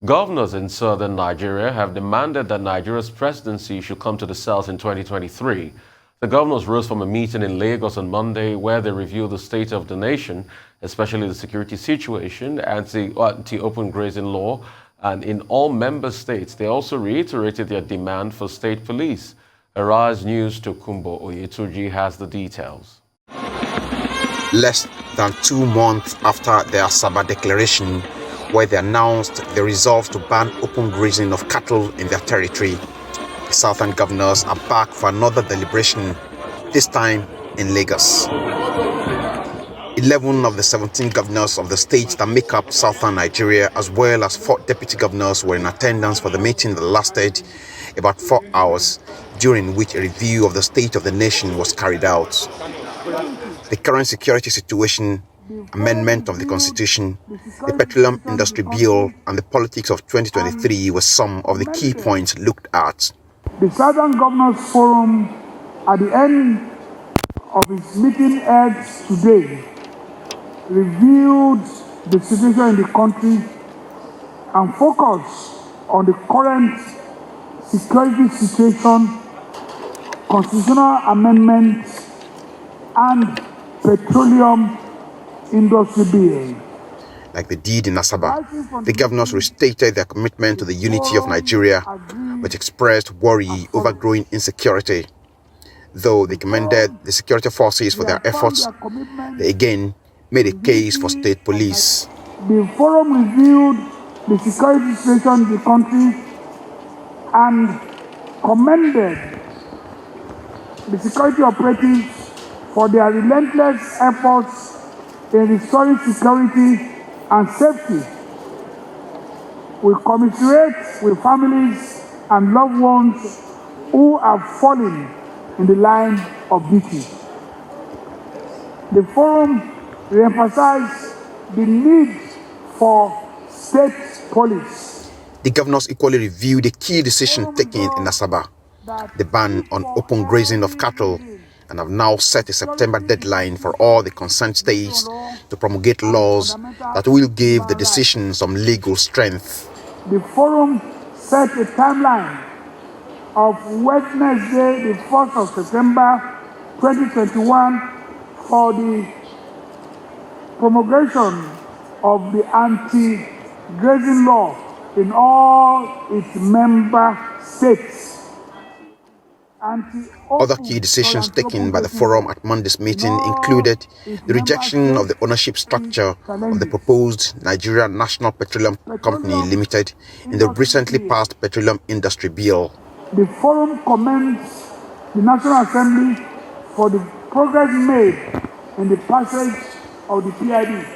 Governors in southern Nigeria have demanded that Nigeria's presidency should come to the South in 2023. The governors rose from a meeting in Lagos on Monday where they reviewed the state of the nation, especially the security situation, anti-open grazing law, and in all member states. They also reiterated their demand for state police. Arise News Tokunbo Oyetunji has the details. Less than 2 months after their Asaba declaration, where they announced their resolve to ban open grazing of cattle in their territory, the southern governors are back for another deliberation, this time in Lagos. 11 of the 17 governors of the states that make up southern Nigeria, as well as 4 deputy governors, were in attendance for the meeting that lasted about 4 hours, during which a review of the state of the nation was carried out. The current security situation, amendment of the Constitution, the Petroleum Industry Bill, and the politics of 2023 were some of the key points looked at. The Southern Governors Forum, at the end of its meeting held today, reviewed the situation in the country and focused on the current security situation, constitutional amendments, and petroleum industry bill. Like they did in Asaba, the governors restated their commitment to the unity of Nigeria, but expressed worry over growing insecurity. Though they commended the security forces for their efforts, they again made a case for state police. The forum reviewed the security situation in the country and commended the security operatives for their relentless efforts in restoring security and safety. We commiserate with families and loved ones who have fallen in the line of duty. The forum re-emphasized the need for state police. The governors equally reviewed the key decision taken in Asaba, the ban on open grazing of cattle, and have now set a September deadline for all the concerned states to promulgate laws that will give the decision some legal strength. The forum set a timeline of Wednesday, the 1st of September 2021 for the promulgation of the anti-grazing law in all its member states. Other key decisions taken by the forum at Monday's meeting included the rejection of the ownership structure of the proposed Nigeria National Petroleum Company Limited in the recently passed Petroleum Industry Bill. The forum commends the National Assembly for the progress made in the passage of the PID.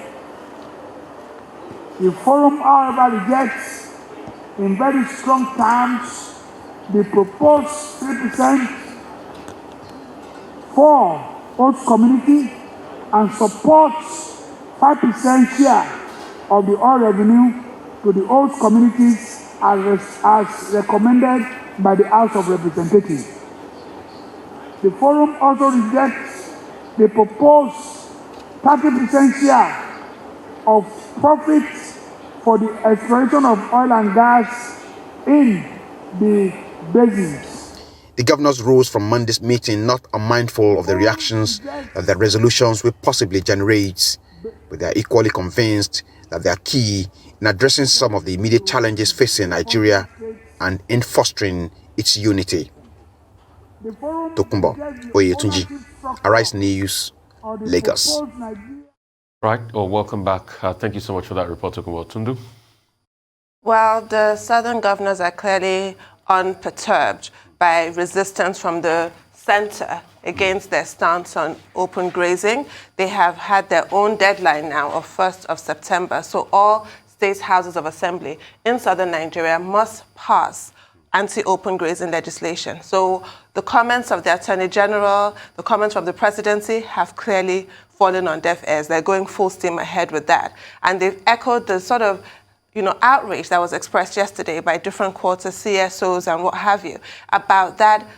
The forum, however, rejects in very strong terms the proposed 3% for host community and supports 5% share of the oil revenue to the host communities as recommended by the House of Representatives. The forum also rejects the proposed 30% share of profits for the exploration of oil and gas in the basins. The governors rose from Monday's meeting not unmindful of the reactions that their resolutions will possibly generate, but they are equally convinced that they are key in addressing some of the immediate challenges facing Nigeria and in fostering its unity. Tokunbo Oyetunji, Arise News, Lagos. Right, welcome back. Thank you so much for that report, Tokunbo. Tundu? Well, the southern governors are clearly unperturbed by resistance from the center against their stance on open grazing. They have had their own deadline now of 1st of September. So all state houses of assembly in southern Nigeria must pass anti-open grazing legislation. So the comments of the Attorney General, the comments from the presidency have clearly fallen on deaf ears. They're going full steam ahead with that. And they've echoed the sort of outrage that was expressed yesterday by different quarter CSOs and what have you about that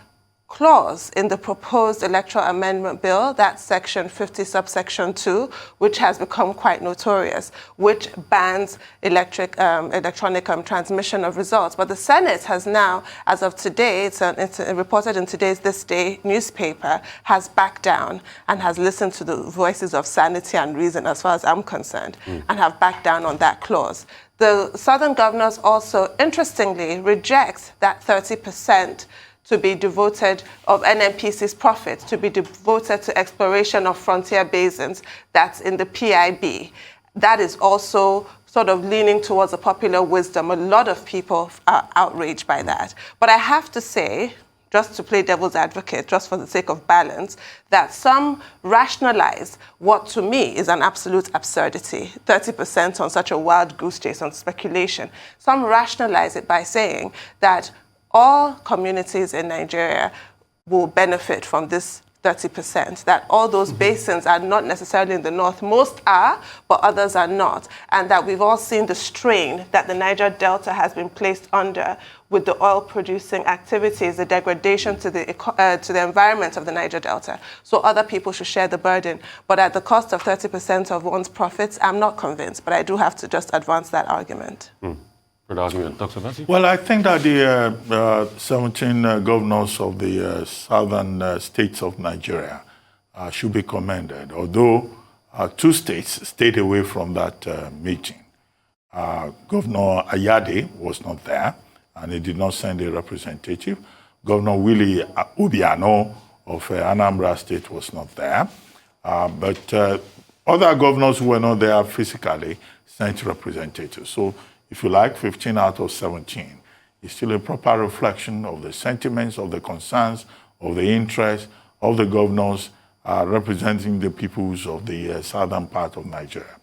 clause in the proposed electoral amendment bill, that's section 50 subsection 2, which has become quite notorious, which bans electronic transmission of results. But the Senate has now, as of today, it's reported in today's This Day newspaper, has backed down and has listened to the voices of sanity and reason, as far as I'm concerned, and have backed down on that clause. The Southern governors also, interestingly, reject that 30% to be devoted of NNPC's profits to be devoted to exploration of frontier basins that's in the PIB. That is also sort of leaning towards a popular wisdom. A lot of people are outraged by that. But I have to say, just to play devil's advocate, just for the sake of balance, that some rationalize what to me is an absolute absurdity, 30% on such a wild goose chase on speculation. Some rationalize it by saying that all communities in Nigeria will benefit from this 30%, that all those basins are not necessarily in the north. Most are, but others are not. And that we've all seen the strain that the Niger Delta has been placed under with the oil-producing activities, the degradation to the environment of the Niger Delta. So other people should share the burden. But at the cost of 30% of one's profits, I'm not convinced. But I do have to just advance that argument. Good argument. Dr. Basi? Well, I think that the 17 governors of the southern states of Nigeria should be commended, although 2 states stayed away from that meeting. Governor Ayade was not there, and he did not send a representative. Governor Willie Obiano of Anambra State was not there. But other governors who were not there physically sent representatives. So, if you like, 15 out of 17 is still a proper reflection of the sentiments, of the concerns, of the interests of the governors representing the peoples of the southern part of Nigeria.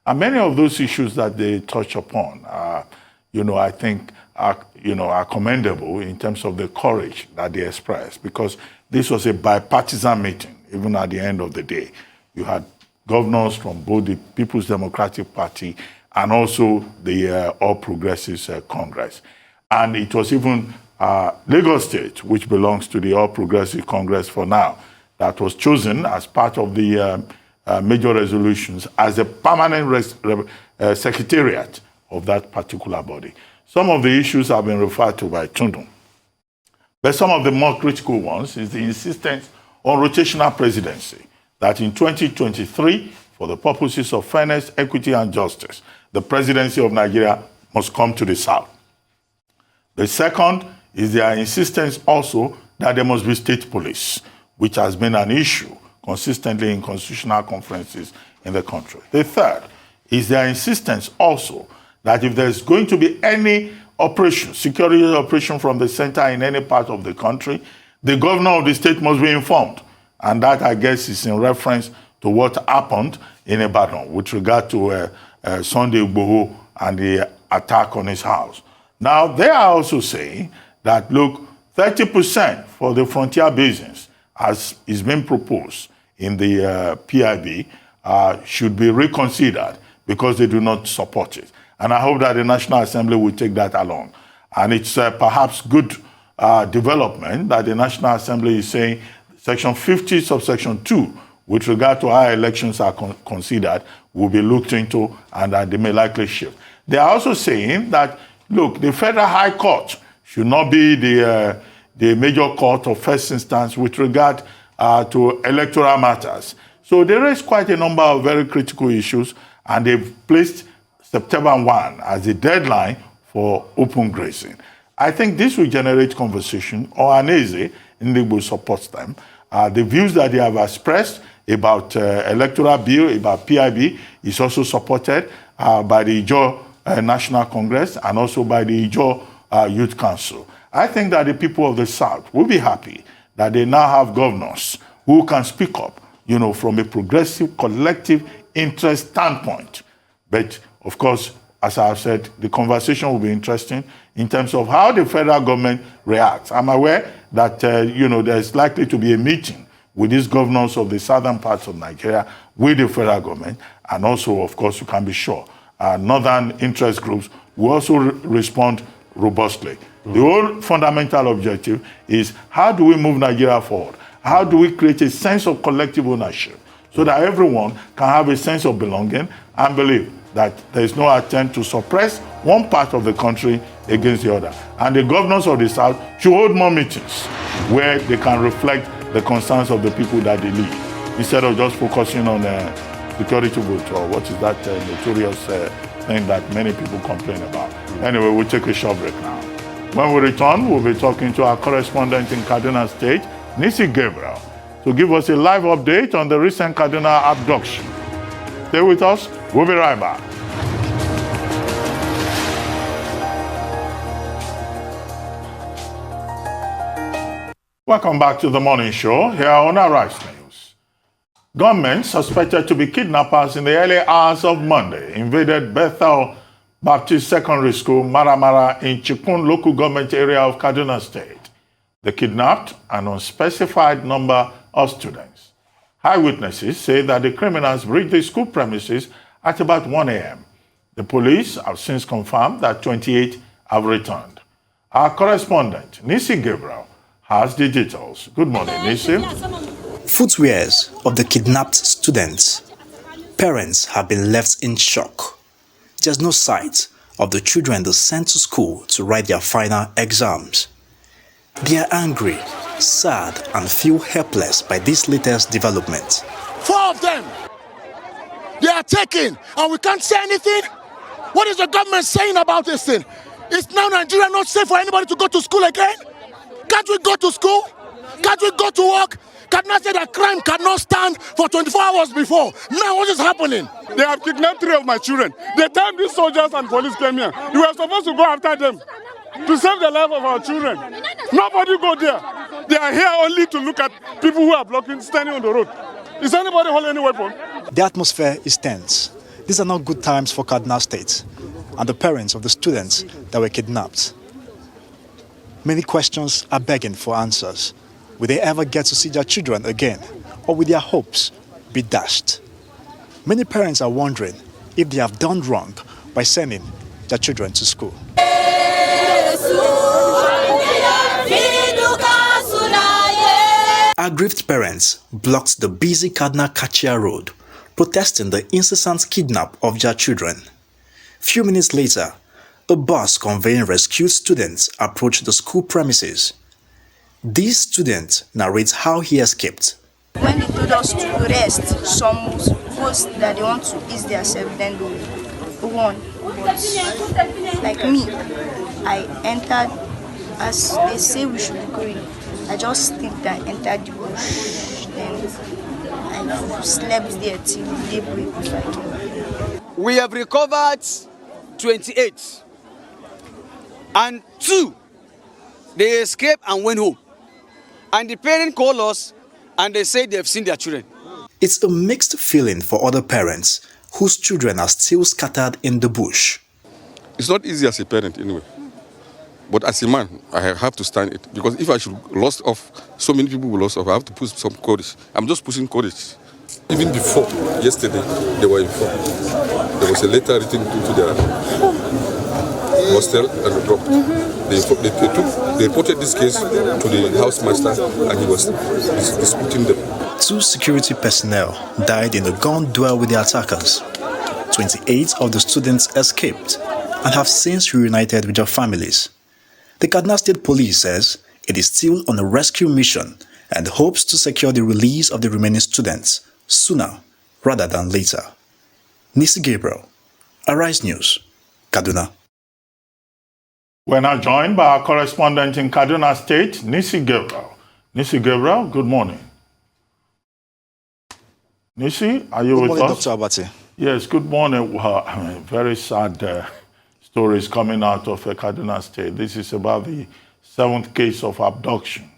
And many of those issues that they touch upon, I think are commendable in terms of the courage that they expressed, because this was a bipartisan meeting, even at the end of the day. You had governors from both the People's Democratic Party and also the All Progressives Congress. And it was even Lagos State, which belongs to the All Progressive Congress for now, that was chosen as part of the major resolutions as a permanent secretariat of that particular body. Some of the issues have been referred to by Tundun. But some of the more critical ones is the insistence on rotational presidency, that in 2023, for the purposes of fairness, equity, and justice, the presidency of Nigeria must come to the south. The second is their insistence also that there must be state police, which has been an issue consistently in constitutional conferences in the country. The third is their insistence also that if there's going to be any operation, security operation from the center in any part of the country, the governor of the state must be informed. And that, I guess, is in reference to what happened in Ibadan with regard to Sunday Igboho and the attack on his house. Now, they are also saying that, look, 30% for the frontier basins, as is being proposed in the PIB, should be reconsidered because they do not support it. And I hope that the National Assembly will take that along. And it's perhaps good development that the National Assembly is saying Section 50, subsection 2, with regard to how elections are considered, will be looked into and that they may likely shift. They are also saying that, look, the Federal High Court should not be the major court of first instance with regard to electoral matters. So they raised quite a number of very critical issues, and they've placed September 1 as a deadline for open grazing. I think this will generate conversation. Ohaneze Ndigbo supports them. The views that they have expressed about electoral bill, about PIB, is also supported by the Ijaw National Congress and also by the Ijaw Youth Council. I think that the people of the South will be happy that they now have governors who can speak up, from a progressive, collective interest standpoint. But, of course, as I have said, the conversation will be interesting in terms of how the federal government reacts. I'm aware that, there's likely to be a meeting with these governors of the southern parts of Nigeria with the federal government. And also, of course, you can be sure, northern interest groups will also respond robustly. The whole fundamental objective is how do we move Nigeria forward? How do we create a sense of collective ownership so that everyone can have a sense of belonging and believe that there is no attempt to suppress one part of the country against the other. And the governors of the South should hold more meetings where they can reflect the concerns of the people that they lead, instead of just focusing on security vote, or what is that notorious thing that many people complain about. Anyway, we'll take a short break now. When we return, we'll be talking to our correspondent in Kaduna State, Nisi Gabriel, to give us a live update on the recent Kaduna abduction. Stay with us. We'll be right back. Welcome back to the morning show here on Arise News. Gunmen suspected to be kidnappers in the early hours of Monday invaded Bethel Baptist Secondary School, Maramara, in Chikun local government area of Kaduna State. They kidnapped an unspecified number of students. Eyewitnesses say that the criminals breached the school premises at about 1 a.m. The police have since confirmed that 28 have returned. Our correspondent, Nisi Gabriel, has the details. Good morning, Nisi. Footwears of the kidnapped students. Parents have been left in shock. There's no sight of the children they sent to school to write their final exams. They are angry, sad, and feel helpless by this latest development. 4 of them, they are taken, and we can't say anything. What is the government saying about this thing? Is now Nigeria not safe for anybody to go to school again? Can't we go to school? Can't we go to work? Kaduna said that crime cannot stand for 24 hours before. Now what is happening? They have kidnapped 3 of my children. The time these soldiers and police came here, we were supposed to go after them to save the life of our children. Nobody go there. They are here only to look at people who are blocking, standing on the road. Is anybody holding any weapon? The atmosphere is tense. These are not good times for Kaduna State and the parents of the students that were kidnapped. Many questions are begging for answers. Will they ever get to see their children again, or will their hopes be dashed? Many parents are wondering if they have done wrong by sending their children to school. Aggrieved parents blocked the busy Kaduna-Kachia road, protesting the incessant kidnap of their children. Few minutes later, a bus conveying rescued students approached the school premises. This student narrates how he escaped. When they told us to rest, some supposed that they want to ease themselves, then they won. But like me, I entered, as they say we should be going. I just think that I entered the bush, then I slept there till daybreak before I came. We have recovered 28, and 2, they escaped and went home. And the parents called us and they say they've seen their children. It's a mixed feeling for other parents whose children are still scattered in the bush. It's not easy as a parent anyway. But as a man, I have to stand it. Because if I should lost off, so many people will lost off, I have to put some courage. I'm just pushing courage. Even before, yesterday, they were informed. There was a letter written to their hostel and dropped. They reported this case to the housemaster and he was disputing them. 2 security personnel died in the gun duel with the attackers. 28 of the students escaped and have since reunited with their families. The Kaduna State Police says it is still on a rescue mission and hopes to secure the release of the remaining students sooner rather than later. Nisi Gabriel, Arise News, Kaduna. We're now joined by our correspondent in Kaduna State, Nisi Gabriel. Nisi Gabriel, good morning. Nisi, are you with us? Dr. Abati. Yes, good morning. Well, very sad stories coming out of Kaduna State. This is about the 7th case of abduction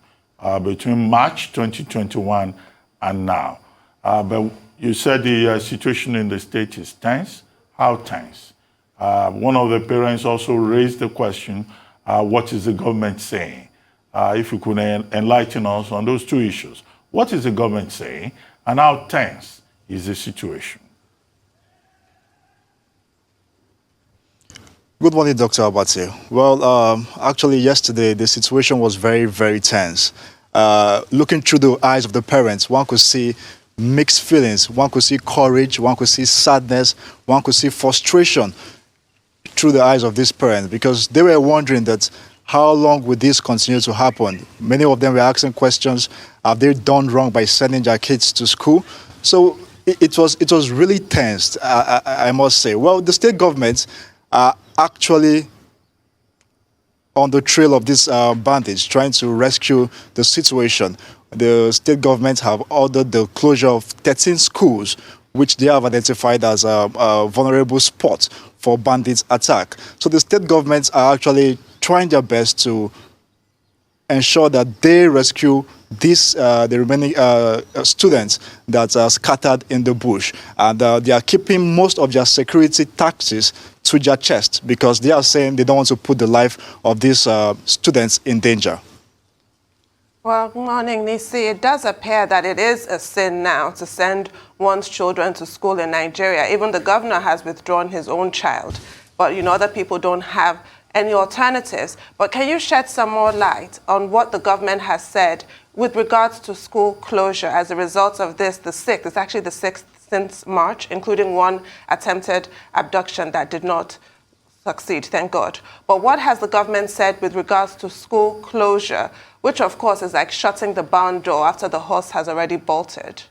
between March 2021 and now. But you said the situation in the state is tense. How tense? One of the parents also raised the question, what is the government saying? If you could enlighten us on those 2 issues. What is the government saying and how tense is the situation? Good morning, Dr. Abate. Well, actually, yesterday, the situation was very, very tense. Looking through the eyes of the parents, one could see mixed feelings. One could see courage, one could see sadness, one could see frustration through the eyes of these parents, because they were wondering that how long will this continue to happen? Many of them were asking questions. Have they done wrong by sending their kids to school? So it was really tense, I must say. Well, the state governments are actually on the trail of these bandits, trying to rescue the situation. The state governments have ordered the closure of 13 schools, which they have identified as vulnerable spots for bandits' attack. So the state governments are actually trying their best to ensure that they rescue these the remaining students that are scattered in the bush, and they are keeping most of their security taxes to their chest, because they are saying they don't want to put the life of these students in danger. Well, good morning, Nisi. It does appear that it is a sin now to send one's children to school in Nigeria. Even the governor has withdrawn his own child, but other people don't have any alternatives. But can you shed some more light on what the government has said with regards to school closure as a result of this, the 6th? It's actually the 6th since March, including one attempted abduction that did not succeed, thank God. But what has the government said with regards to school closure, which of course is like shutting the barn door after the horse has already bolted?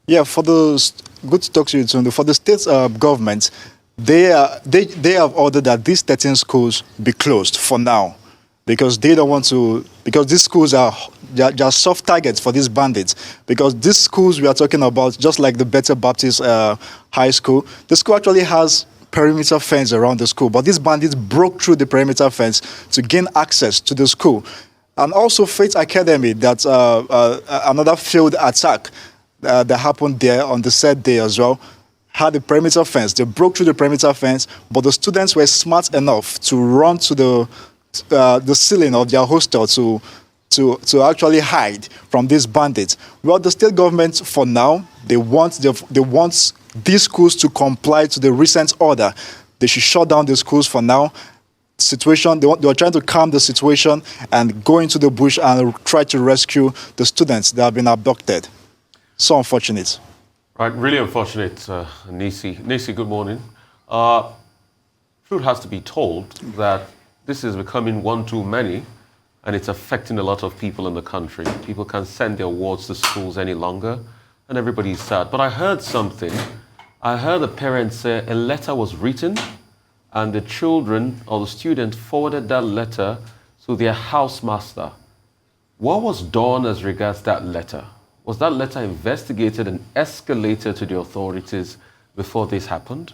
Yeah, good to talk to you, Tunde. For the state government, they have ordered that these 13 schools be closed for now, because they don't want to, because these schools are just soft targets for these bandits. Because these schools we are talking about, just like the Better Baptist High School, the school actually has perimeter fence around the school, but these bandits broke through the perimeter fence to gain access to the school. And also Faith Academy, that another failed attack that happened there on the said day as well, had a perimeter fence. They broke through the perimeter fence, but the students were smart enough to run to the ceiling of their hostel to actually hide from these bandits. Well, the state government, for now, they want these schools to comply to the recent order. They should shut down the schools for now. They were trying to calm the situation and go into the bush and try to rescue the students that have been abducted. So unfortunate. Right, really unfortunate, Nisi. Nisi, good morning. Truth has to be told that this is becoming one too many, and it's affecting a lot of people in the country. People can't send their wards to schools any longer, and everybody's sad. But I heard something. I heard a parent say a letter was written, and the children or the student forwarded that letter to their housemaster. What was done as regards that letter? Was that letter investigated and escalated to the authorities before this happened?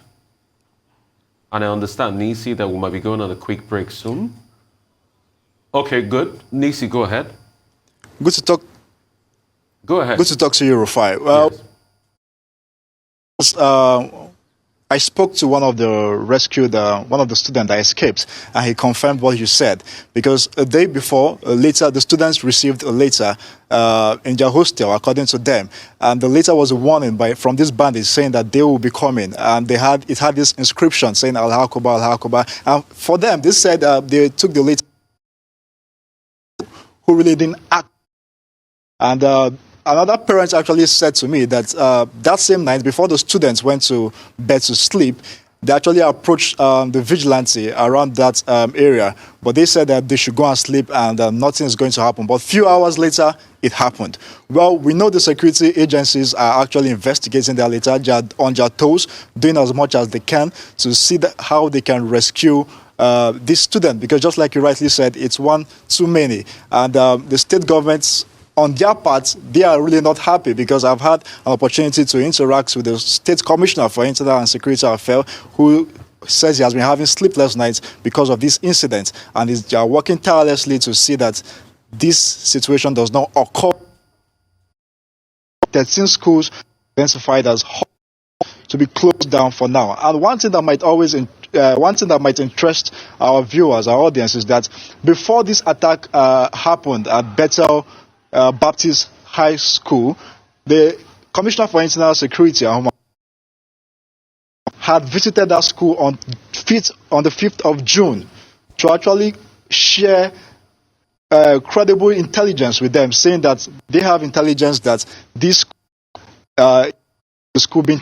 And I understand, Nisi, that we might be going on a quick break soon. Okay, good. Nisi, go ahead. Good to talk. Go ahead. Good to talk to you, Rufai. Well, yes. I spoke to one of the students that escaped, and he confirmed what you said. Because a day before, the students received a letter in their hostel, according to them. And the letter was a warning from these bandits saying that they will be coming. And it had this inscription saying Al-Hakoba, Al-Hakoba. And for them, they said they took the letter who really didn't act. And another parent actually said to me that that same night, before the students went to bed to sleep, they actually approached the vigilante around that area. But they said that they should go and sleep and nothing is going to happen. But a few hours later, it happened. Well, we know the security agencies are actually investigating their letter. They are on their toes, doing as much as they can to see how they can rescue this student. Because just like you rightly said, it's one too many. And the state governments, on their part, they are really not happy, because I've had an opportunity to interact with the State Commissioner for Internal and Security Affairs, who says he has been having sleepless nights because of this incident, and they are working tirelessly to see that this situation does not occur. 13 schools identified as to be closed down for now. And one thing that might interest our viewers, our audience, is that before this attack happened at Bethel Baptist High School, the Commissioner for Internal Security had visited that school on the 5th of June to actually share credible intelligence with them, saying that they have intelligence that this the school being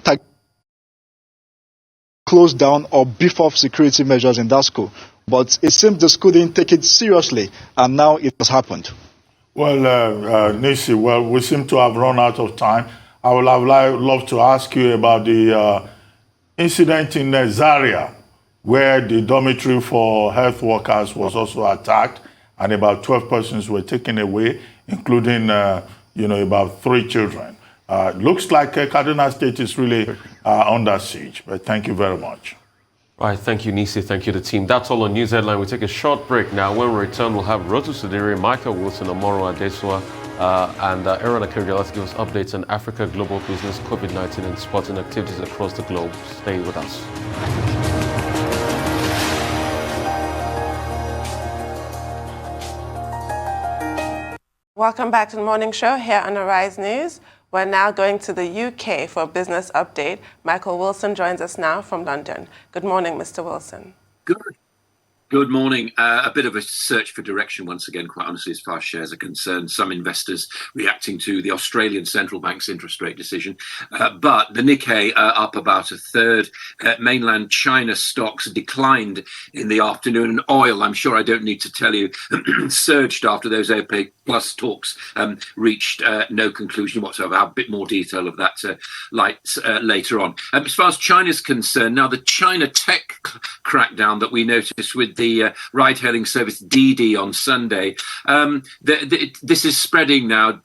closed down or beef up security measures in that school. But it seems the school didn't take it seriously, and now it has happened. Well, Nisi, well, we seem to have run out of time. I would have loved to ask you about the incident in Zaria, where the dormitory for health workers was also attacked, and about 12 persons were taken away, including, about 3 children. Looks like Kaduna State is really under siege, but thank you very much. Right, thank you, Nisi. Thank you, the team. That's all on News Headline. We take a short break now. When we return, we'll have Rotu Sudiri, Michael Wilson, Omoro Adesua, and Aaron Akirja. Let's give us updates on Africa, global business, COVID-19, and sporting activities across the globe. Stay with us. Welcome back to the morning show here on Arise News. We're now going to the UK for a business update. Michael Wilson joins us now from London. Good morning, Mr. Wilson. Good morning. A bit of a search for direction once again, quite honestly, as far as shares are concerned. Some investors reacting to the Australian Central Bank's interest rate decision. But the Nikkei up about a third. Mainland China stocks declined in the afternoon. And oil, I'm sure I don't need to tell you, surged after those OPEC Plus talks reached no conclusion whatsoever. I'll have a bit more detail of that later on. As far as China's concerned, now the China tech crackdown that we noticed with the ride-hailing service Didi on Sunday, this is spreading now.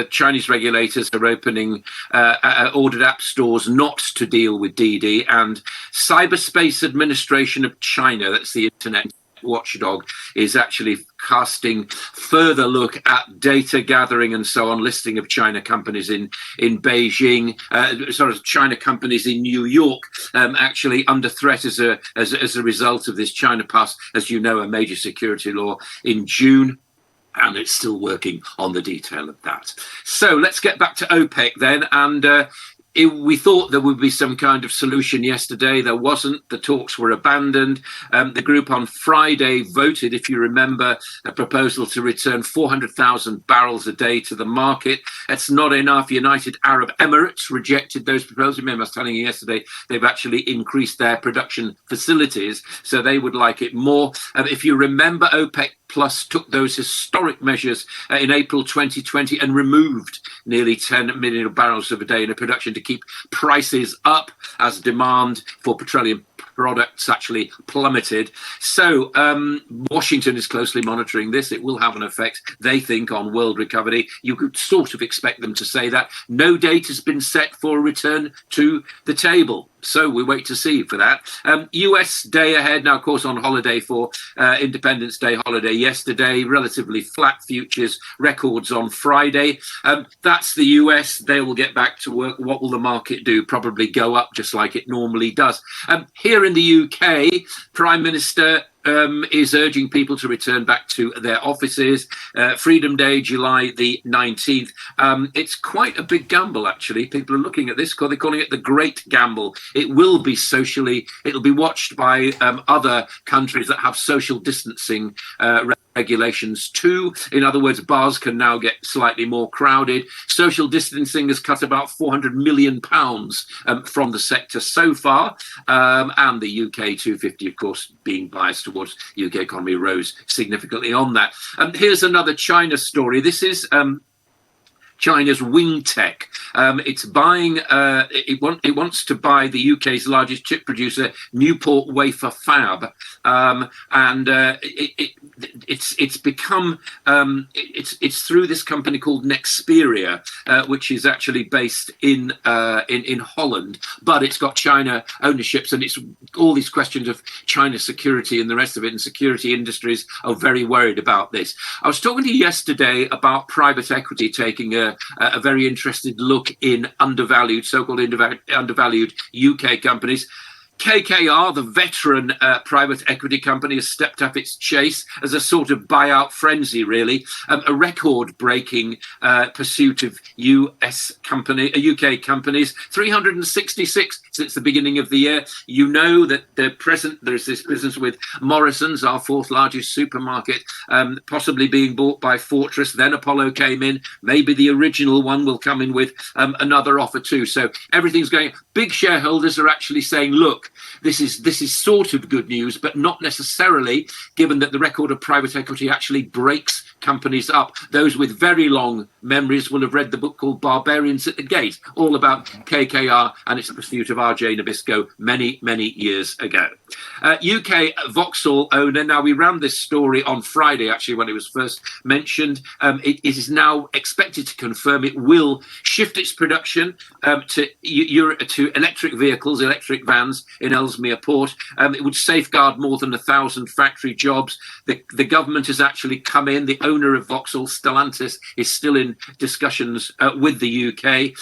Chinese regulators are opening ordered app stores not to deal with Didi, and Cyberspace Administration of China, that's the internet watchdog, is actually casting further look at data gathering and so on, listing of China companies in Beijing, China companies in New York, actually under threat as a result of this China Pass, as you know, a major security law in June. And it's still working on the detail of that. So let's get back to OPEC then. And we thought there would be some kind of solution yesterday. There wasn't. The talks were abandoned. The group on Friday voted, if you remember, a proposal to return 400,000 barrels a day to the market. It's not enough. United Arab Emirates rejected those proposals. Remember, I was telling you yesterday, they've actually increased their production facilities, so they would like it more. If you remember, OPEC Plus took those historic measures in April 2020 and removed nearly 10 million barrels of a day in production to keep prices up as demand for petroleum products actually plummeted. So Washington is closely monitoring this. It will have an effect, they think, on world recovery. You could sort of expect them to say that. No date has been set for a return to the table. So we wait to see for that. US day ahead now, of course, on holiday for Independence Day holiday yesterday. Relatively flat futures records on Friday. That's the US. They will get back to work. What will the market do? Probably go up just like it normally does. Here in the UK, Prime Minister is urging people to return back to their offices. Freedom Day, July the 19th. It's quite a big gamble, actually. People are looking at this, they're calling it the Great Gamble. It will be it'll be watched by other countries that have social distancing regulations too. In other words, bars can now get slightly more crowded. Social distancing has cut about £400 million from the sector so far. And the UK 250, of course, being biased towards UK economy, rose significantly on that. Here's another China story. This is China's Wing Tech. It's buying. It wants to buy the UK's largest chip producer, Newport Wafer Fab, and it's become. It's through this company called Nexperia, which is actually based in Holland, but it's got China ownerships, and it's all these questions of China security and the rest of it. And security industries are very worried about this. I was talking to you yesterday about private equity taking a very interested look in so-called undervalued UK companies. KKR, the veteran private equity company, has stepped up its chase as a sort of buyout frenzy, really. A record-breaking pursuit of UK companies, 366 since the beginning of the year. You know that there's this business with Morrison's, our fourth largest supermarket, possibly being bought by Fortress. Then Apollo came in. Maybe the original one will come in with another offer too. So everything's going. Big shareholders are actually saying, look, this is sort of good news, but not necessarily, given that the record of private equity actually breaks companies up. Those with very long memories will have read the book called Barbarians at the Gate, all about KKR and its pursuit of RJ Nabisco many, many years ago. UK Vauxhall owner, now we ran this story on Friday, actually, when it was first mentioned. It is now expected to confirm it will shift its production to electric vehicles, electric vans in Ellesmere Port. It would safeguard more than 1,000 factory jobs. The government has actually come in. The owner of Vauxhall, Stellantis, is still in discussions with the UK,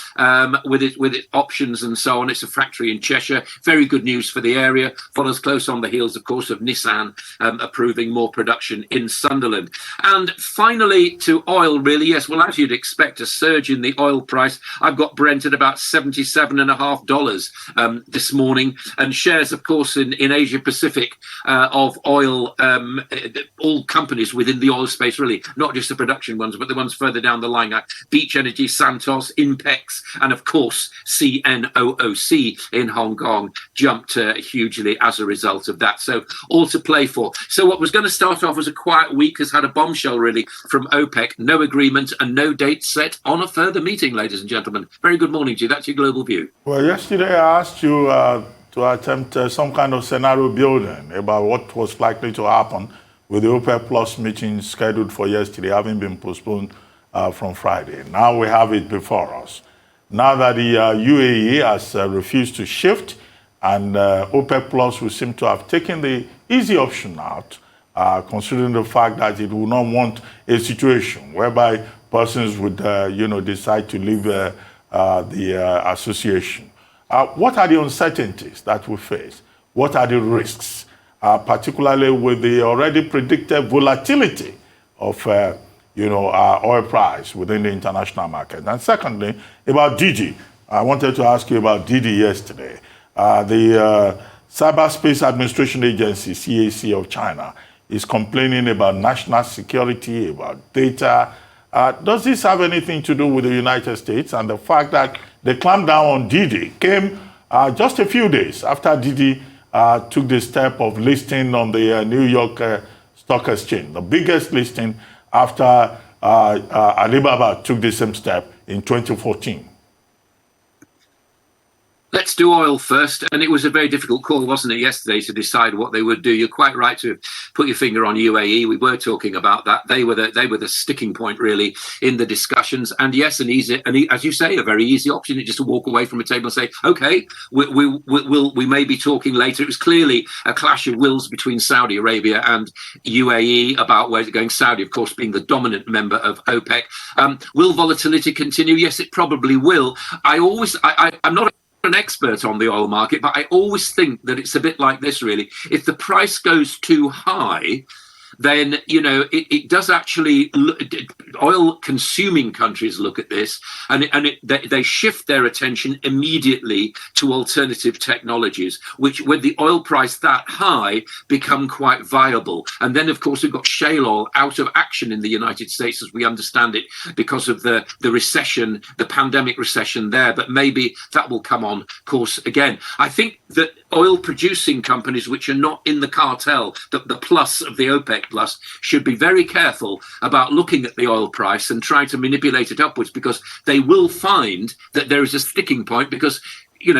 with its options and so on. It's a factory in Cheshire. Very good news for the area. Follows close on the heels, of course, of Nissan approving more production in Sunderland. And finally, to oil, really, yes, well, as you'd expect, a surge in the oil price. I've got Brent at about $77.50 this morning, and shares, of course, in Asia Pacific of oil, all companies within the oil space, really, not just the production ones, but the ones further down the line, like Beach Energy, Santos, Inpex, and of course, CNOOC in Hong Kong jumped hugely as a result of that. So all to play for. So what was going to start off as a quiet week has had a bombshell, really, from OPEC. No agreement and no date set on a further meeting, ladies and gentlemen. Very good morning to you. That's your global view. Well, yesterday I asked you to attempt some kind of scenario building about what was likely to happen with the OPEC Plus meeting scheduled for yesterday having been postponed from Friday. Now we have it before us. Now that the UAE has refused to shift, and OPEC Plus will seem to have taken the easy option out, considering the fact that it will not want a situation whereby persons would, decide to leave the association. What are the uncertainties that we face? What are the risks, particularly with the already predicted volatility of, our oil price within the international market? And secondly, about Didi. I wanted to ask you about Didi yesterday. The Cyberspace Administration Agency, CAC of China, is complaining about national security, about data. Does this have anything to do with the United States? And the fact that the clampdown on Didi came just a few days after Didi took the step of listing on the New York Stock Exchange, the biggest listing after Alibaba took the same step in 2014. Let's do oil first. And it was a very difficult call, wasn't it, yesterday, to decide what they would do. You're quite right to put your finger on UAE. We were talking about that. They were the sticking point, really, in the discussions. And yes, as you say, a very easy option, just to walk away from a table and say, OK, we may be talking later. It was clearly a clash of wills between Saudi Arabia and UAE about where it's going. Saudi, of course, being the dominant member of OPEC. Will volatility continue? Yes, it probably will. I'm not an expert on the oil market, but I always think that it's a bit like this, really. If the price goes too high, then, it does actually, oil consuming countries look at this and they shift their attention immediately to alternative technologies, which with the oil price that high become quite viable. And then, of course, we've got shale oil out of action in the United States, as we understand it, because of the recession, the pandemic recession there. But maybe that will come on course again. I think that oil producing companies, which are not in the cartel, the plus of the OPEC Plus, should be very careful about looking at the oil price and trying to manipulate it upwards, because they will find that there is a sticking point, because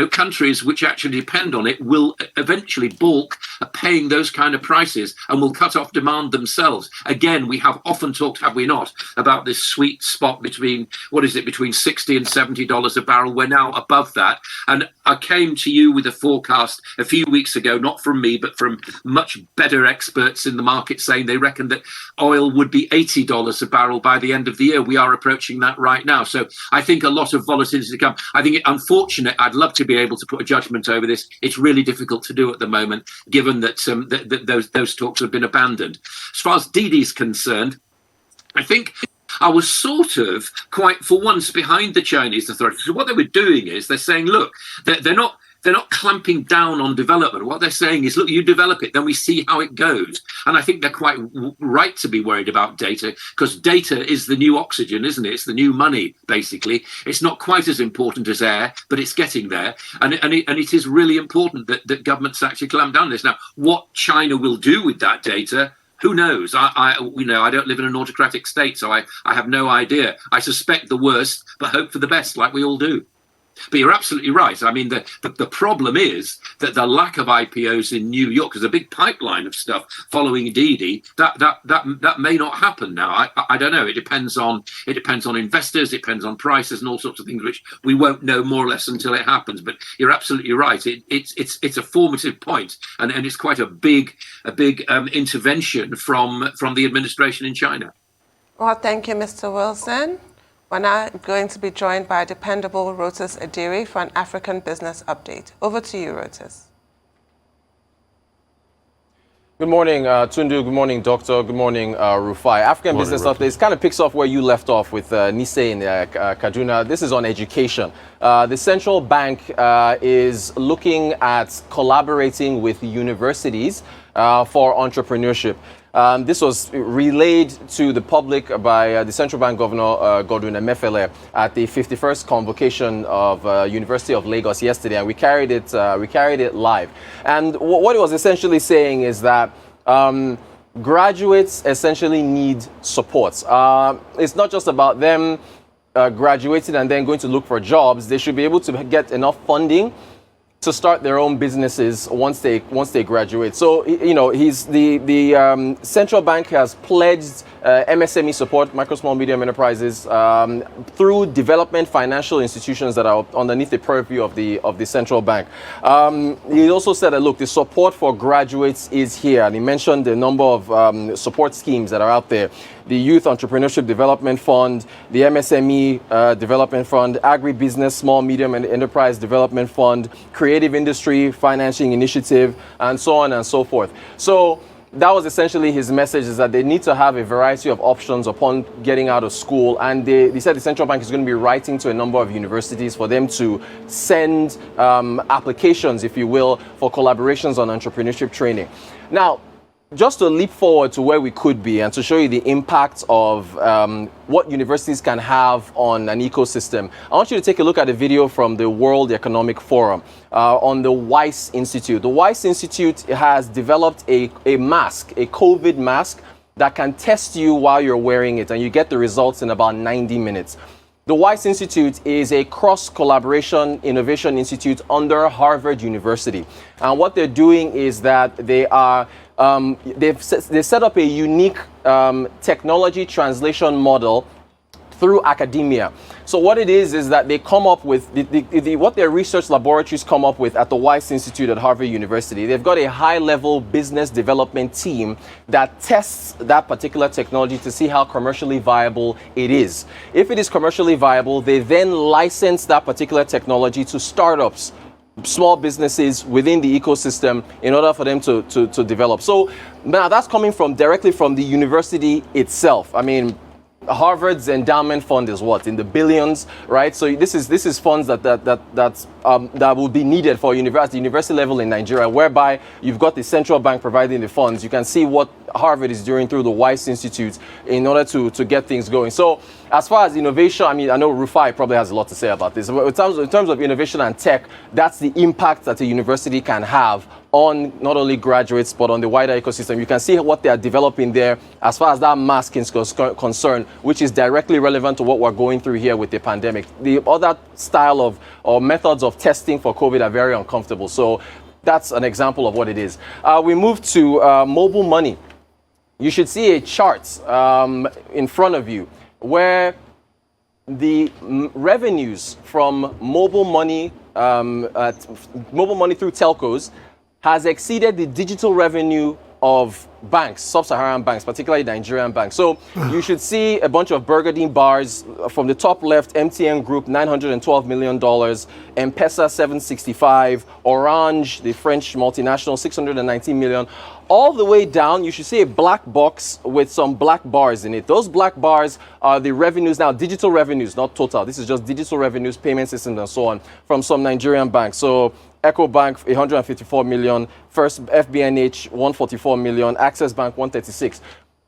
countries which actually depend on it will eventually balk at paying those kind of prices and will cut off demand themselves. Again, we have often talked, have we not, about this sweet spot between between $60 and $70 a barrel. We're now above that. And I came to you with a forecast a few weeks ago, not from me, but from much better experts in the market, saying they reckon that oil would be $80 a barrel by the end of the year. We are approaching that right now. So I think a lot of volatility to come. I think it unfortunate. I'd love to be able to put a judgment over this. It's really difficult to do at the moment, given that those talks have been abandoned. As far as Didi's concerned, I think I was sort of quite, for once, behind the Chinese authorities. So what they were doing is they're saying, look, they're not clamping down on development. What they're saying is, look, you develop it, then we see how it goes. And I think they're quite right to be worried about data, because data is the new oxygen, isn't it? It's the new money, basically. It's not quite as important as air, but it's getting there. And it is really important that governments actually clamp down on this. Now, what China will do with that data, who knows? I don't live in an autocratic state, so I have no idea. I suspect the worst, but hope for the best, like we all do. But you're absolutely right. I mean, the problem is that the lack of IPOs in New York, there's a big pipeline of stuff following Didi. That may not happen now. I don't know. It depends on investors. It depends on prices and all sorts of things, which we won't know more or less until it happens. But you're absolutely right. It's a formative point, and it's quite a big intervention from the administration in China. Well, thank you, Mr. Wilson. We're now going to be joined by dependable Rotus Adiri for an African business update. Over to you, Rotus. Good morning, Tundu. Good morning, Doctor. Good morning, Rufai. African business updates kind of picks off where you left off with Nise in Kaduna. This is on education. The central bank is looking at collaborating with universities for entrepreneurship. This was relayed to the public by the Central Bank Governor Godwin Emefiele at the 51st convocation of University of Lagos yesterday, and we carried it live. And what it was essentially saying is that graduates essentially need support. It's not just about them graduating and then going to look for jobs. They should be able to get enough funding to start their own businesses once they graduate. So, you know, the central bank has pledged MSME support, micro, small, medium enterprises, through development financial institutions that are underneath the purview of the central bank. He also said that, look, the support for graduates is here, and he mentioned the number of support schemes that are out there. The Youth Entrepreneurship Development Fund, the MSME Development Fund, Agribusiness Small Medium and Enterprise Development Fund, Creative Industry Financing Initiative, and so on and so forth. So that was essentially his message, is that they need to have a variety of options upon getting out of school. And they said the central bank is going to be writing to a number of universities for them to send applications, if you will, for collaborations on entrepreneurship training. Now, just to leap forward to where we could be and to show you the impact of what universities can have on an ecosystem, I want you to take a look at a video from the World Economic Forum on the WISE Institute. The WISE Institute has developed a mask, a COVID mask, that can test you while you're wearing it, and you get the results in about 90 minutes. The WISE Institute is a cross-collaboration innovation institute under Harvard University. And what they're doing is that they set up a unique technology translation model through academia. So what it is that they come up with, what their research laboratories come up with at the WISE Institute at Harvard University. They've got a high-level business development team that tests that particular technology to see how commercially viable it is. If it is commercially viable, they then license that particular technology to startups, small businesses within the ecosystem, in order for them to develop. So now that's coming directly from the university itself. I mean, Harvard's endowment fund is what, in the billions, right? So this is funds that will be needed for university level in Nigeria, whereby you've got the central bank providing the funds. You can see what Harvard is doing through the WISE Institute in order to get things going. So as far as innovation, I mean, I know Rufai probably has a lot to say about this. But in terms of innovation and tech, that's the impact that a university can have on not only graduates, but on the wider ecosystem. You can see what they are developing there as far as that mask is concerned, which is directly relevant to what we're going through here with the pandemic. The other style of or methods of testing for COVID are very uncomfortable. So that's an example of what it is. We move to mobile money. You should see a chart in front of you where the revenues from mobile money through telcos has exceeded the digital revenue of banks, sub-Saharan banks, particularly Nigerian banks. So you should see a bunch of burgundy bars from the top left, MTN Group, $912 million, M-Pesa, 765, Orange, the French multinational, 619 million. All the way down, you should see a black box with some black bars in it. Those black bars are the revenues now, digital revenues, not total. This is just digital revenues, payment systems, and so on from some Nigerian banks. So EcoBank, 154 million, First FBNH, 144 million, Access Bank, 136.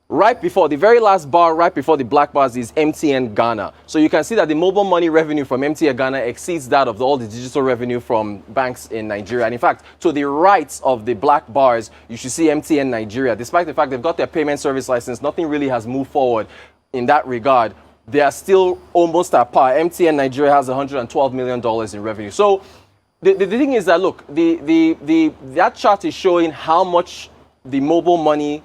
Right before, the very last bar, right before the black bars is MTN Ghana. So you can see that the mobile money revenue from MTN Ghana exceeds that of all the digital revenue from banks in Nigeria. And in fact, to the right of the black bars, you should see MTN Nigeria. Despite the fact they've got their payment service license, nothing really has moved forward in that regard. They are still almost at par. MTN Nigeria has $112 million in revenue. So the thing is that, look, that chart is showing how much the mobile money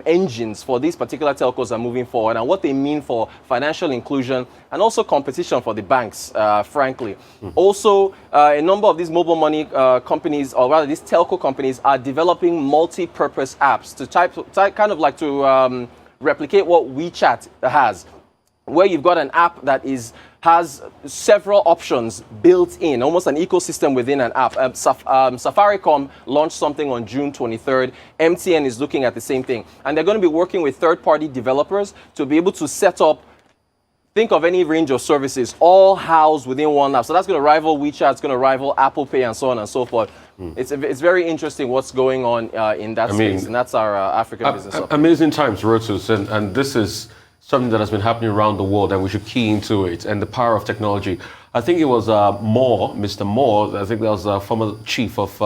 engines for these particular telcos are moving forward and what they mean for financial inclusion and also competition for the banks, frankly. Also, a number of these mobile money companies, or rather these telco companies, are developing multi-purpose apps to kind of like to replicate what WeChat has, where you've got an app that has several options built in, almost an ecosystem within an app. Safaricom launched something on June 23rd. MTN is looking at the same thing. And they're going to be working with third-party developers to be able to set up, think of any range of services, all housed within one app. So that's going to rival WeChat, it's going to rival Apple Pay, and so on and so forth. It's very interesting what's going on in that space, and that's our African business. Amazing times, Rotus, and this is something that has been happening around the world, and we should key into it, and the power of technology. I think it was Mr. Moore, I think that was a former chief of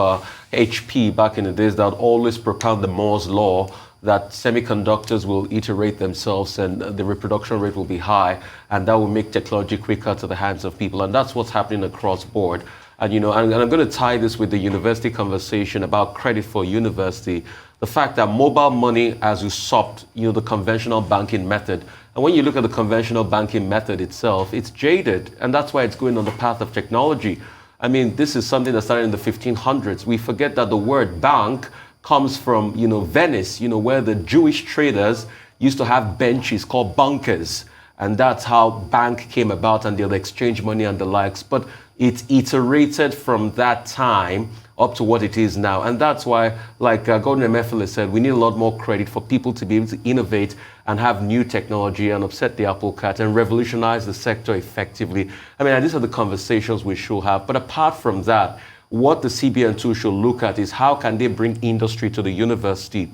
HP back in the days, that always propound the Moore's law, that semiconductors will iterate themselves and the reproduction rate will be high, and that will make technology quicker to the hands of people. And that's what's happening across board. And, and I'm going to tie this with the university conversation about credit for university. The fact that mobile money has usurped, the conventional banking method. And when you look at the conventional banking method itself, it's jaded. And that's why it's going on the path of technology. I mean, this is something that started in the 1500s. We forget that the word bank comes from, Venice, where the Jewish traders used to have benches called bunkers. And that's how bank came about, and they'll exchange money and the likes. But it's iterated from that time up to what it is now. And that's why, like Gordon Emefiele said, we need a lot more credit for people to be able to innovate and have new technology and upset the apple cart and revolutionize the sector effectively. I mean, and these are the conversations we should have. But apart from that, what the CBN too should look at is how can they bring industry to the university?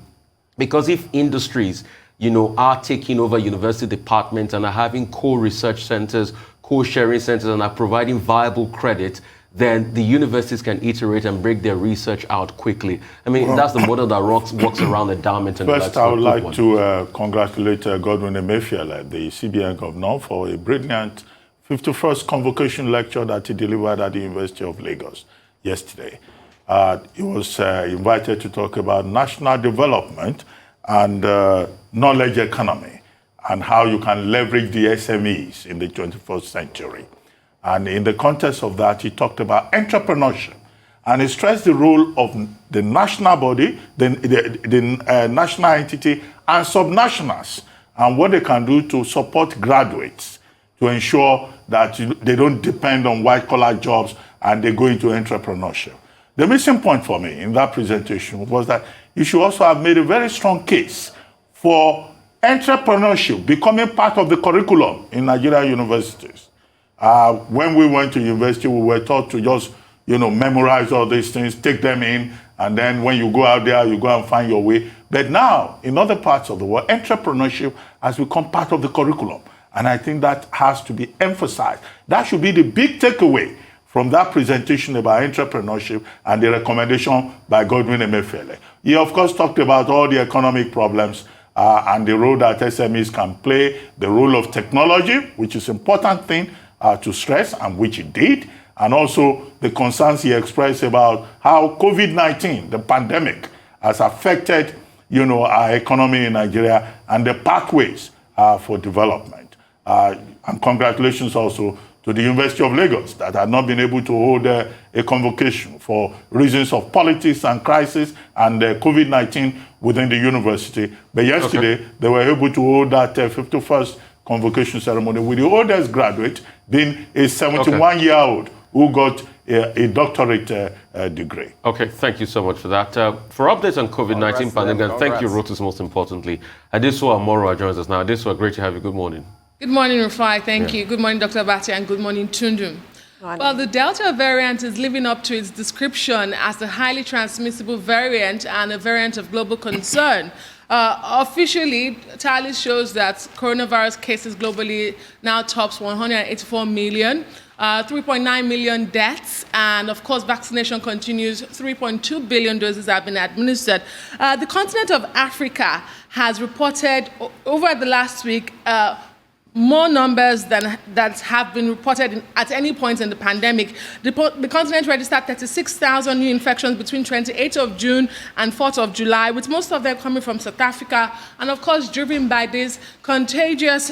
Because if industries, are taking over university departments and are having co-research centers, co-sharing centers, and are providing viable credit, then the universities can iterate and break their research out quickly. I mean, that's the model that works around endowment. And first, I would like to congratulate Godwin Emefiele, the CBN governor, for a brilliant 51st convocation lecture that he delivered at the University of Lagos yesterday. He was invited to talk about national development and knowledge economy and how you can leverage the SMEs in the 21st century. And in the context of that, he talked about entrepreneurship. And he stressed the role of the national body, the national entity, and subnationals, and what they can do to support graduates to ensure that they don't depend on white-collar jobs and they go into entrepreneurship. The missing point for me in that presentation was that you should also have made a very strong case for entrepreneurship becoming part of the curriculum in Nigerian universities. When we went to university, we were taught to just, memorize all these things, take them in, and then when you go out there, you go and find your way. But now, in other parts of the world, entrepreneurship has become part of the curriculum. And I think that has to be emphasized. That should be the big takeaway from that presentation about entrepreneurship and the recommendation by Godwin Emefiele. He, of course, talked about all the economic problems and the role that SMEs can play, the role of technology, which is an important thing to stress, and which he did, and also the concerns he expressed about how COVID-19, the pandemic, has affected, our economy in Nigeria and the pathways for development. And congratulations also to the University of Lagos that had not been able to hold a convocation for reasons of politics and crisis and COVID-19 within the university. But yesterday, they were able to hold that 51st convocation ceremony with the oldest graduate being a 71-year-old who got a doctorate degree. Okay, thank you so much for that. For updates on COVID-19 pandemic, and thank you, Rotus, most importantly. Adesua Amora joins us now. Adesua, great to have you. Good morning. Good morning, Rufai. Thank you. Good morning, Dr. Abati, and good morning, Tundu. Well, the Delta variant is living up to its description as a highly transmissible variant and a variant of global concern. Officially, tally shows that coronavirus cases globally now tops 184 million, 3.9 million deaths, and of course, vaccination continues. 3.2 billion doses have been administered. The continent of Africa has reported over the last week more numbers that have been reported at any point in the pandemic. The continent registered 36,000 new infections between 28th of June and 4th of July, with most of them coming from South Africa, and of course driven by this contagious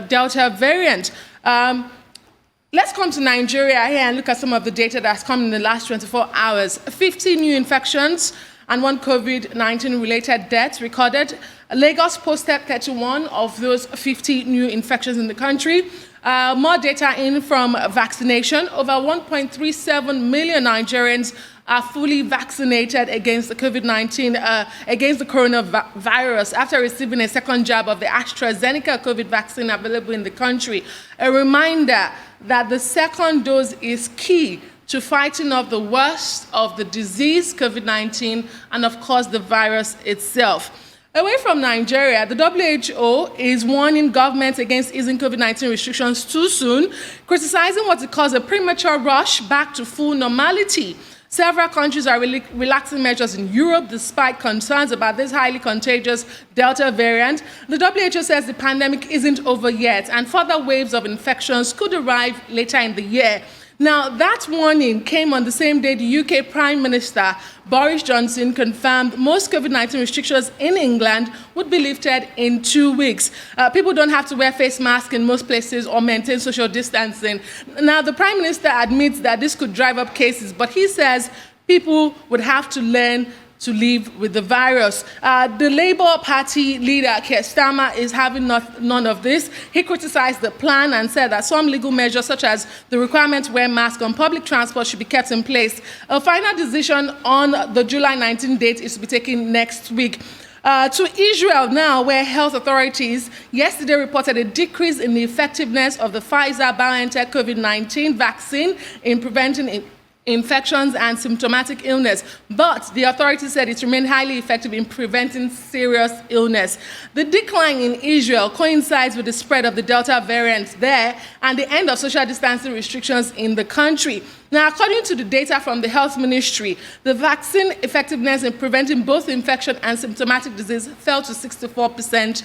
Delta variant. Let's come to Nigeria here and look at some of the data that's come in the last 24 hours. 50 new infections and 1 COVID-19 related death recorded. Lagos posted 31 of those 50 new infections in the country. More data in from vaccination. Over 1.37 million Nigerians are fully vaccinated against the COVID-19, against the coronavirus after receiving a second jab of the AstraZeneca COVID vaccine available in the country. A reminder that the second dose is key to fighting off the worst of the disease, COVID-19, and of course the virus itself. Away from Nigeria, the WHO is warning governments against easing COVID-19 restrictions too soon, criticizing what it calls a premature rush back to full normality. Several countries are relaxing measures in Europe despite concerns about this highly contagious Delta variant. The WHO says the pandemic isn't over yet, and further waves of infections could arrive later in the year. Now, that warning came on the same day the UK Prime Minister, Boris Johnson, confirmed most COVID-19 restrictions in England would be lifted in 2 weeks. People don't have to wear face masks in most places or maintain social distancing. Now, the Prime Minister admits that this could drive up cases, but he says people would have to learn to live with the virus. The Labour Party leader, Keir Starmer, is having none of this. He criticized the plan and said that some legal measures, such as the requirement to wear masks on public transport, should be kept in place. A final decision on the July 19 date is to be taken next week. To Israel now, where health authorities yesterday reported a decrease in the effectiveness of the Pfizer-BioNTech COVID-19 vaccine in preventing infections and symptomatic illness, but the authorities said it remained highly effective in preventing serious illness. The decline in Israel coincides with the spread of the Delta variant there and the end of social distancing restrictions in the country. Now, according to the data from the Health Ministry, the vaccine effectiveness in preventing both infection and symptomatic disease fell to 64%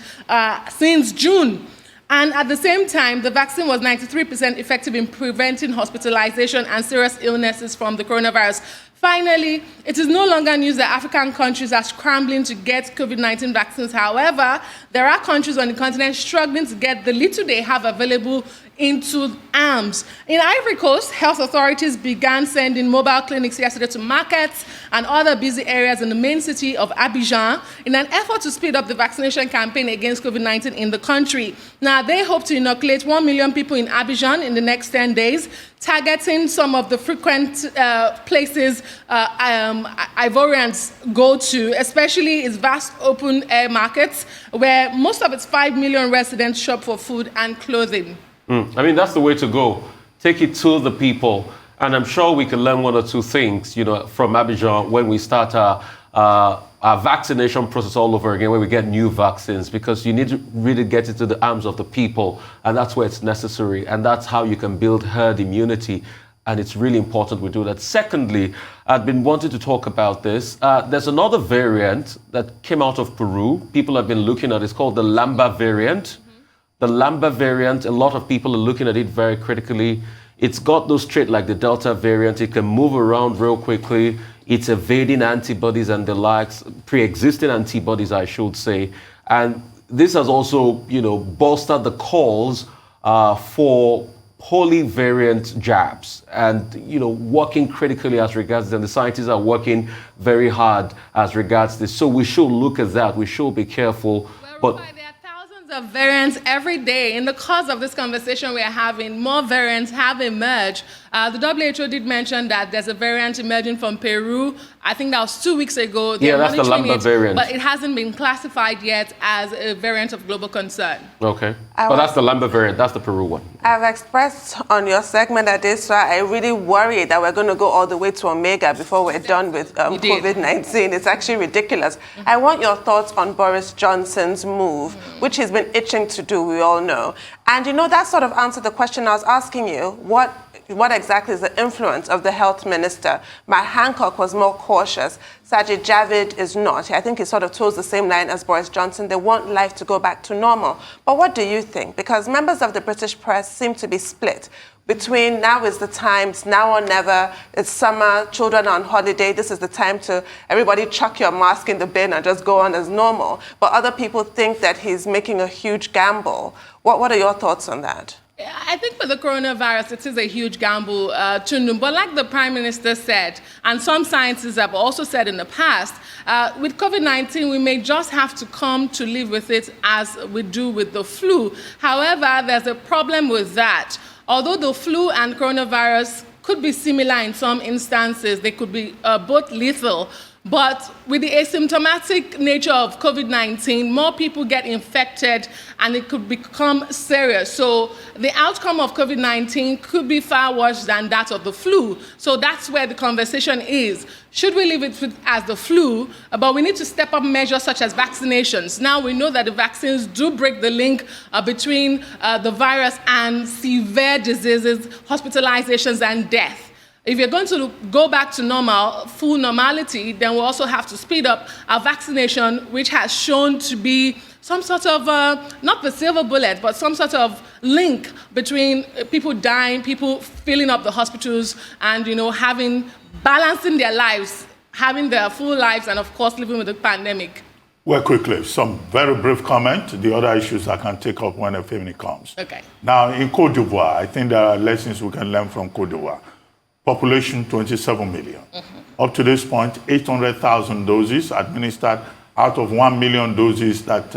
since June. And at the same time, the vaccine was 93% effective in preventing hospitalization and serious illnesses from the coronavirus. Finally, it is no longer news that African countries are scrambling to get COVID-19 vaccines. However, there are countries on the continent struggling to get the little they have available into arms. In Ivory Coast, health authorities began sending mobile clinics yesterday to markets and other busy areas in the main city of Abidjan in an effort to speed up the vaccination campaign against COVID-19 in the country. Now, they hope to inoculate 1 million people in Abidjan in the next 10 days, targeting some of the frequent places Ivorians go to, especially its vast open-air markets, where most of its 5 million residents shop for food and clothing. I mean, that's the way to go. Take it to the people. And I'm sure we can learn one or two things, from Abidjan when we start our vaccination process all over again, when we get new vaccines, because you need to really get it to the arms of the people. And that's where it's necessary. And that's how you can build herd immunity. And it's really important we do that. Secondly, I've been wanting to talk about this. There's another variant that came out of Peru. People have been looking at it. It's called the Lambda variant. The Lambda variant, a lot of people are looking at it very critically. It's got those traits like the Delta variant. It can move around real quickly. It's evading antibodies and the likes, pre-existing antibodies, I should say. And this has also, bolstered the calls for wholly variant jabs and, working critically as regards them. The scientists are working very hard as regards this. So we should look at that. We should be careful. But of variants every day. In the course of this conversation we are having, more variants have emerged. The WHO did mention that there's a variant emerging from Peru. I think that was 2 weeks ago. Yeah, that's the Lambda variant. But it hasn't been classified yet as a variant of global concern. Okay. But that's the Lambda variant. That's the Peru one. I've expressed on your segment that this, I really worry that we're going to go all the way to Omega before we're done with COVID-19. It's actually ridiculous. I want your thoughts on Boris Johnson's move, which he's been itching to do, we all know. And that sort of answered the question I was asking you. What exactly is the influence of the health minister? Matt Hancock was more cautious. Sajid Javid is not. I think he sort of toes the same line as Boris Johnson. They want life to go back to normal. But what do you think? Because members of the British press seem to be split between now is the time, it's now or never, it's summer, children are on holiday, this is the time to everybody chuck your mask in the bin and just go on as normal. But other people think that he's making a huge gamble. What are your thoughts on that? I think for the coronavirus, it is a huge gamble, Tundum. But like the Prime Minister said, and some scientists have also said in the past, with COVID-19, we may just have to come to live with it as we do with the flu. However, there's a problem with that. Although the flu and coronavirus could be similar in some instances, they could be both lethal. But with the asymptomatic nature of COVID-19, more people get infected and it could become serious. So the outcome of COVID-19 could be far worse than that of the flu. So that's where the conversation is. Should we leave it as the flu? But we need to step up measures such as vaccinations. Now we know that the vaccines do break the link between the virus and severe diseases, hospitalizations, and death. If you're going to go back to normal, full normality, then we'll also have to speed up our vaccination, which has shown to be some sort of, not the silver bullet, but some sort of link between people dying, people filling up the hospitals, and balancing their lives, having their full lives, and of course living with the pandemic. Well, quickly, some very brief comment. The other issues I can take up when a minute comes. Okay. Now, in Cote d'Ivoire, I think there are lessons we can learn from Cote d'Ivoire. Population 27 million. Up to this point, 800,000 doses administered out of 1 million doses that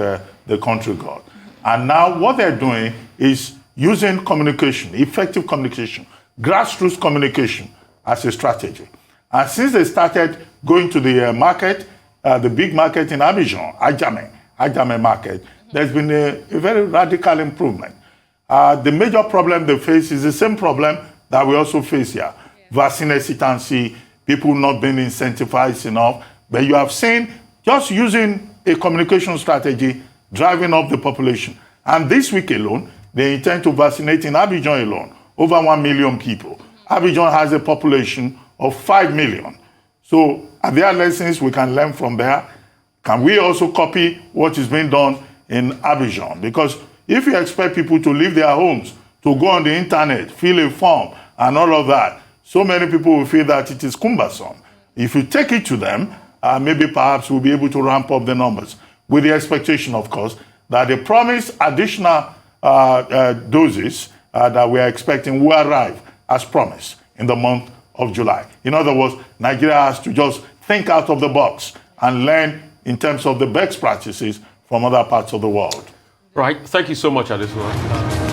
the country got. And now what they're doing is using communication, effective communication, grassroots communication as a strategy. And since they started going to the market, the big market in Abidjan, Ajame market, there's been a very radical improvement. The major problem they face is the same problem that we also face here. Vaccine hesitancy, people not being incentivized enough. But you have seen just using a communication strategy, driving up the population. And this week alone, they intend to vaccinate in Abidjan alone, over 1 million people. Abidjan has a population of 5 million. So are there lessons we can learn from there? Can we also copy what is being done in Abidjan? Because if you expect people to leave their homes, to go on the internet, fill a form, and all of that, so many people will feel that it is cumbersome. If you take it to them, maybe perhaps we'll be able to ramp up the numbers with the expectation, of course, that the promised additional doses that we are expecting will arrive as promised in the month of July. In other words, Nigeria has to just think out of the box and learn in terms of the best practices from other parts of the world. Right. Thank you so much, Adesola.